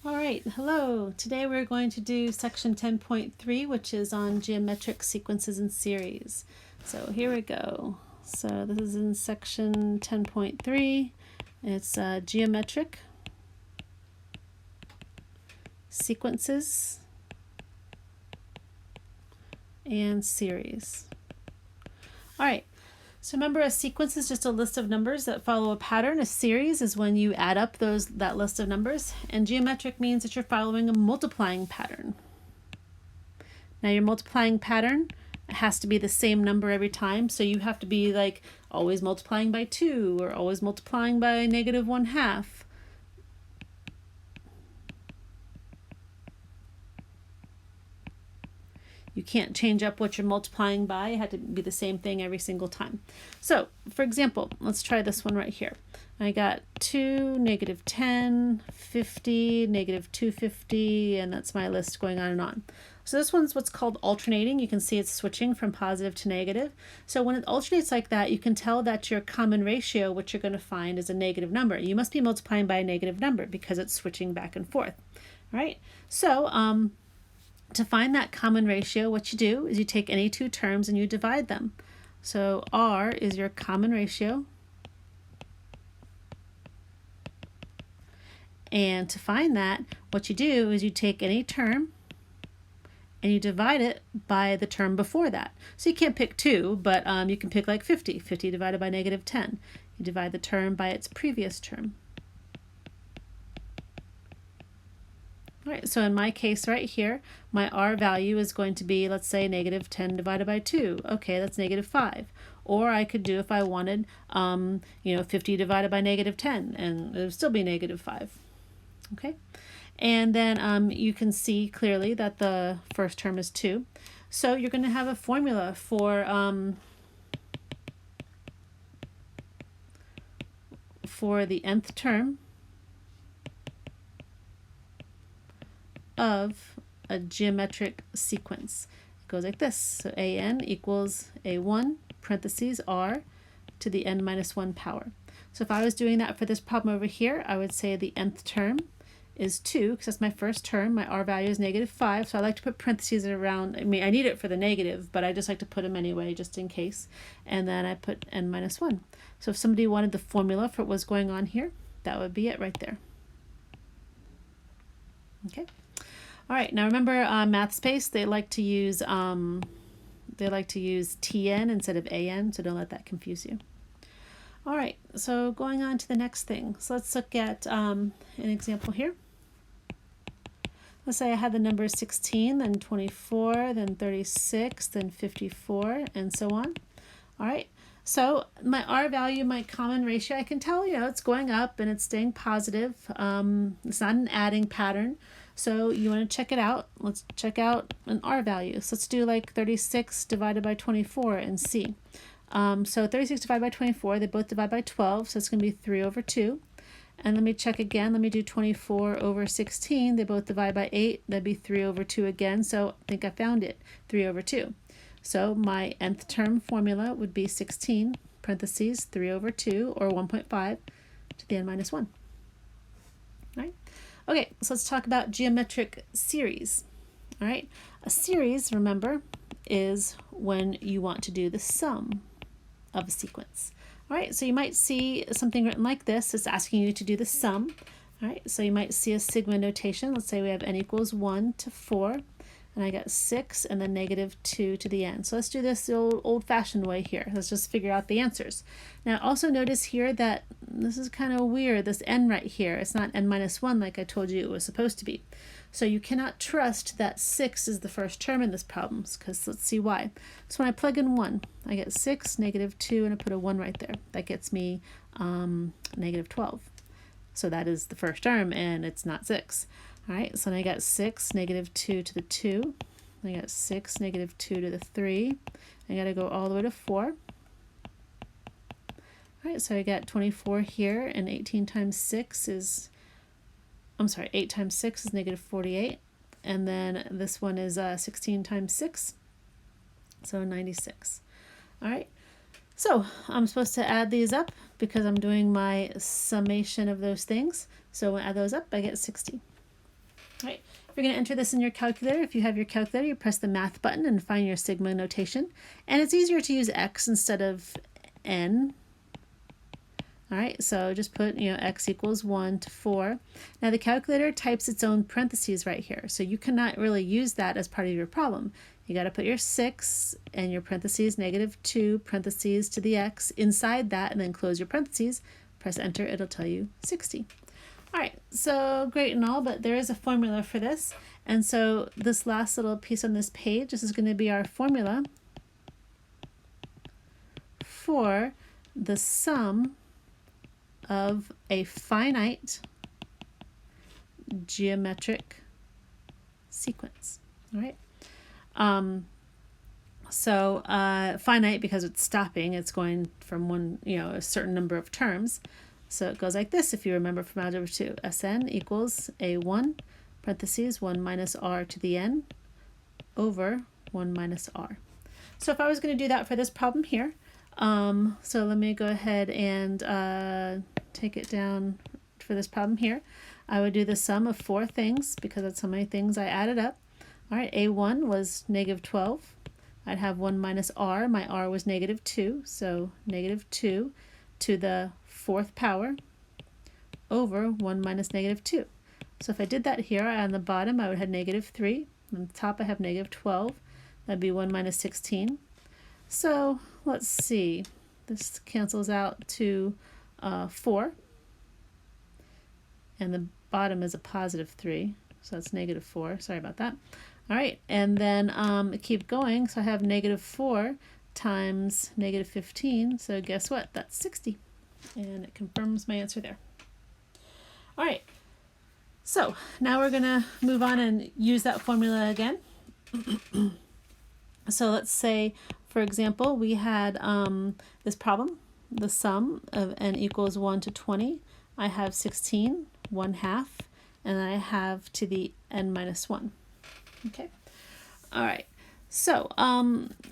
All right, hello. Today we're going to do section 10.3, which is on geometric sequences and series. So here we go. So this is in section 10.3. It's geometric sequences and series. All right. So remember, a sequence is just a list of numbers that follow a pattern. A series is when you add up that list of numbers. And geometric means that you're following a multiplying pattern. Now your multiplying pattern has to be the same number every time. So you have to be like always multiplying by 2 or always multiplying by -1/2. You can't change up what you're multiplying by. It had to be the same thing every single time. So, for example, let's try this one right here. I got 2, -10, 50, -250, and that's my list going on and on. So this one's what's called alternating. You can see it's switching from positive to negative. So when it alternates like that, you can tell that your common ratio, what you're going to find, is a negative number. You must be multiplying by a negative number because it's switching back and forth. All right? So, to find that common ratio, what you do is you take any two terms and you divide them. So R is your common ratio. And to find that, what you do is you take any term and you divide it by the term before that. So you can't pick 2, but you can pick like 50. 50 divided by -10. You divide the term by its previous term. All right, so in my case right here, my R value is going to be, let's say, -10 divided by 2. Okay, that's -5. Or I could do, if I wanted, 50 divided by -10, and it would still be -5. Okay, and then you can see clearly that the first term is 2. So you're going to have a formula for the nth term of a geometric sequence. It goes like this. So an equals a1 parentheses r to the n-1 power. So if I was doing that for this problem over here, I would say the nth term is 2, because that's my first term. My r value is -5, so I like to put parentheses around. I mean, I need it for the negative, but I just like to put them anyway, just in case. And then I put n-1. So if somebody wanted the formula for what was going on here, that would be it right there. Okay. All right, now remember MathSpace, they like to use TN instead of AN, so don't let that confuse you. All right, so going on to the next thing. So let's look at an example here. Let's say I had the numbers 16, then 24, then 36, then 54, and so on. All right, so my R value, my common ratio, I can tell, it's going up and it's staying positive. It's not an adding pattern. So you want to check it out. Let's check out an R value. So let's do like 36 divided by 24 and see. So 36 divided by 24, they both divide by 12, so it's going to be 3/2. And let me check again. Let me do 24 over 16. They both divide by 8. That'd be 3/2 again. So I think I found it, 3/2. So my nth term formula would be 16 parentheses 3/2, or 1.5 to the n-1. All right. Okay, so let's talk about geometric series. All right, a series, remember, is when you want to do the sum of a sequence. All right, so you might see something written like this. It's asking you to do the sum. All right, so you might see a sigma notation. Let's say we have n equals 1 to 4, and I got 6 and then -2 to the n. So let's do this the old-fashioned way here. Let's just figure out the answers. Now also notice here that this is kind of weird, this n right here. It's not n-1 like I told you it was supposed to be. So you cannot trust that 6 is the first term in this problem, because let's see why. So when I plug in 1, I get 6, -2, and I put a 1 right there. That gets me -12. So that is the first term, and it's not 6. All right, so then I got 6, -2 to the 2. I got 6, -2 to the 3. I got to go all the way to 4. All right, so I got 24 here, and 18 times 6 is, 8 times 6 is -48. And then this one is 16 times 6, so 96. All right, so I'm supposed to add these up because I'm doing my summation of those things. So when I add those up, I get 60. All right. If you're going to enter this in your calculator, if you have your calculator, you press the math button and find your sigma notation. And it's easier to use x instead of n. All right, so just put, x equals 1 to 4. Now the calculator types its own parentheses right here, so you cannot really use that as part of your problem. You got to put your 6 and your parentheses -2 parentheses to the x inside that, and then close your parentheses. Press enter, it'll tell you 60. All right, so great and all, but there is a formula for this. And so this last little piece on this page, this is going to be our formula for the sum of a finite geometric sequence. All right. Finite because it's stopping, it's going from one, a certain number of terms. So it goes like this, if you remember from Algebra 2. Sn equals a1, parentheses, 1 minus r to the n, over 1 minus r. So if I was going to do that for this problem here, so let me go ahead and take it down for this problem here. I would do the sum of 4 things, because that's how many things I added up. All right, a1 was -12. I'd have 1 minus r. My r was -2, so -2 to the 4th power over 1 minus -2. So if I did that here, on the bottom I would have -3. On the top I have -12. That'd be 1 minus 16. So let's see. This cancels out to 4. And the bottom is a +3. So that's -4. Sorry about that. All right, and then keep going. So I have -4 times -15. So guess what? That's 60. And it confirms my answer there. All right, so now we're going to move on and use that formula again. So let's say, for example, we had this problem, the sum of n equals 1 to 20. I have 16, 1/2, and I have to the n minus 1. Okay, all right. So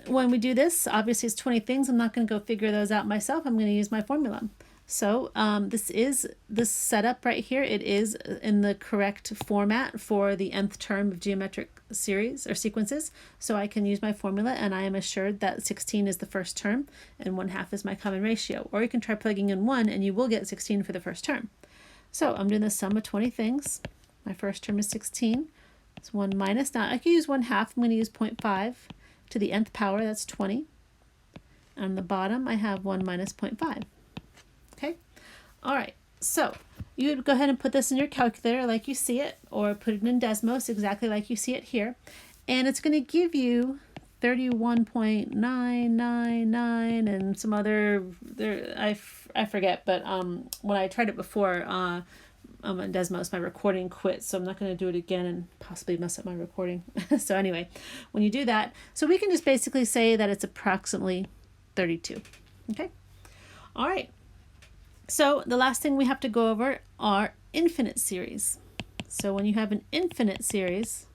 when we do this, obviously it's 20 things. I'm not going to go figure those out myself. I'm going to use my formula. So this setup right here, it is in the correct format for the nth term of geometric series or sequences. So I can use my formula, and I am assured that 16 is the first term and 1/2 is my common ratio. Or you can try plugging in 1 and you will get 16 for the first term. So I'm doing the sum of 20 things. My first term is 16. It's 1 minus. Now I can use 1/2. I'm going to use 0.5 to the nth power. That's 20. On the bottom, I have 1 minus 0.5. Okay. All right. So you would go ahead and put this in your calculator like you see it, or put it in Desmos exactly like you see it here. And it's going to give you 31.999 and some other, I forget, but when I tried it before, on Desmos, my recording quit, so I'm not going to do it again and possibly mess up my recording. So anyway, when you do that, so we can just basically say that it's approximately 32. Okay. All right. So the last thing we have to go over are infinite series. So when you have an infinite series,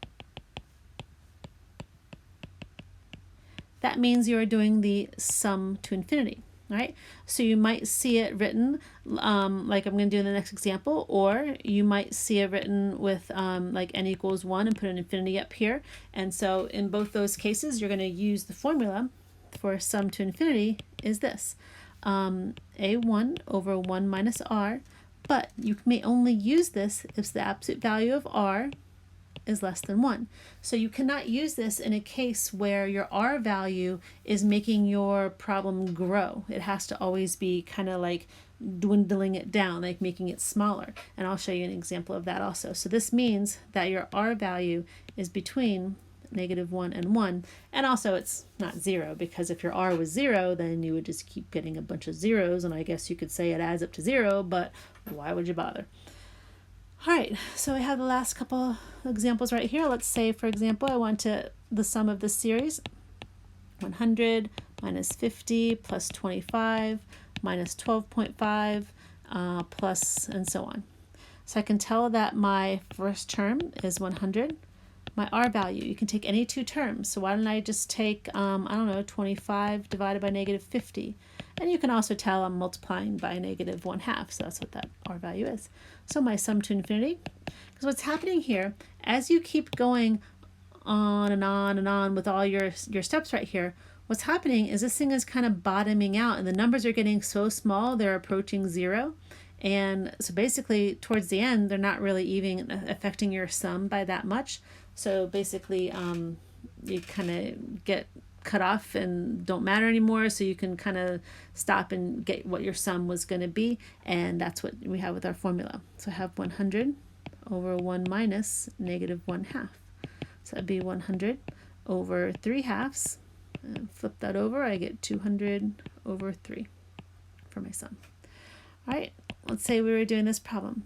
that means you are doing the sum to infinity. All right, so you might see it written like I'm going to do in the next example, or you might see it written with like n equals 1 and put an infinity up here. And so in both those cases, you're going to use the formula for sum to infinity is this, a1 over 1 minus r, but you may only use this if the absolute value of r is less than 1. So you cannot use this in a case where your r value is making your problem grow. It has to always be kind of like dwindling it down, like making it smaller. And I'll show you an example of that also. So this means that your r value is between -1 and 1. And also it's not 0, because if your r was 0, then you would just keep getting a bunch of zeros, and I guess you could say it adds up to 0, but why would you bother? All right, so I have the last couple examples right here. Let's say, for example, I want the sum of this series, 100 minus 50 plus 25 minus 12.5 plus, and so on. So I can tell that my first term is 100. My r value, you can take any two terms. So why don't I just take, I don't know, 25 divided by -50. And you can also tell I'm multiplying by -1/2, so that's what that R value is. So my sum to infinity, because what's happening here, as you keep going on and on and on with all your steps right here, what's happening is this thing is kind of bottoming out and the numbers are getting so small they're approaching 0. And so basically towards the end they're not really even affecting your sum by that much. So basically you kind of get cut off and don't matter anymore, so you can kind of stop and get what your sum was going to be, and that's what we have with our formula. So I have 100 over 1 minus -1/2. So that'd be 100 over 3/2. Flip that over, I get 200 over 3 for my sum. All right, let's say we were doing this problem.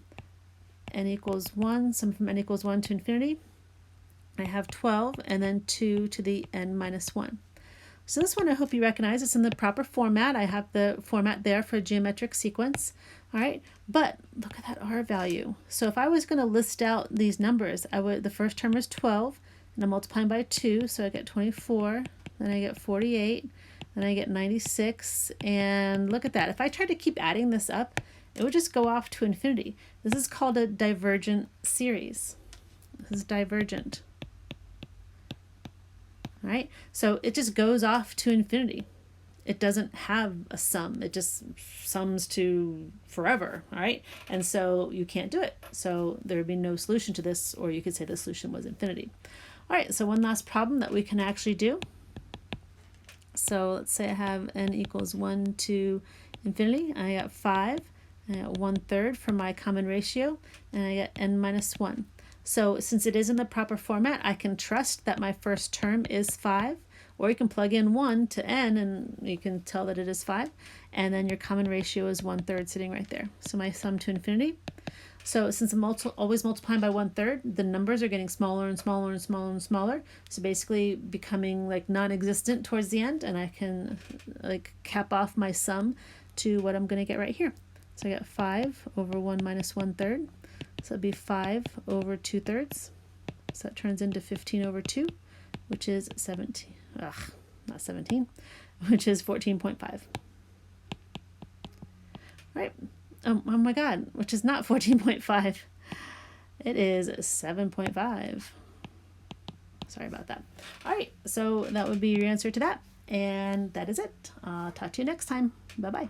N equals 1, sum from n equals 1 to infinity. I have 12 and then 2 to the n minus 1. So this one I hope you recognize. It's in the proper format. I have the format there for a geometric sequence. All right, but look at that R value. So if I was going to list out these numbers, the first term is 12, and I'm multiplying by 2, so I get 24, then I get 48, then I get 96, and look at that. If I tried to keep adding this up, it would just go off to infinity. This is called a divergent series. This is divergent. All right, so it just goes off to infinity. It doesn't have a sum. It just sums to forever, all right? And so you can't do it. So there would be no solution to this, or you could say the solution was infinity. All right, so one last problem that we can actually do. So let's say I have n equals 1 to infinity. I got 5, I got 1/3 for my common ratio, and I got n minus 1. So since it is in the proper format, I can trust that my first term is 5, or you can plug in 1 to n and you can tell that it is 5, and then your common ratio is 1/3 sitting right there. So my sum to infinity. So since I'm always multiplying by 1/3, the numbers are getting smaller and smaller and smaller and smaller. So basically becoming like non-existent towards the end, and I can like cap off my sum to what I'm going to get right here. So I got 5 over 1 minus 1/3. So it'd be 5 over 2/3. So that turns into 15 over 2, which is 17. Ugh, not 17, which is 14.5. Right. Oh my God, which is not 14.5. It is 7.5. Sorry about that. All right, so that would be your answer to that. And that is it. Talk to you next time. Bye-bye.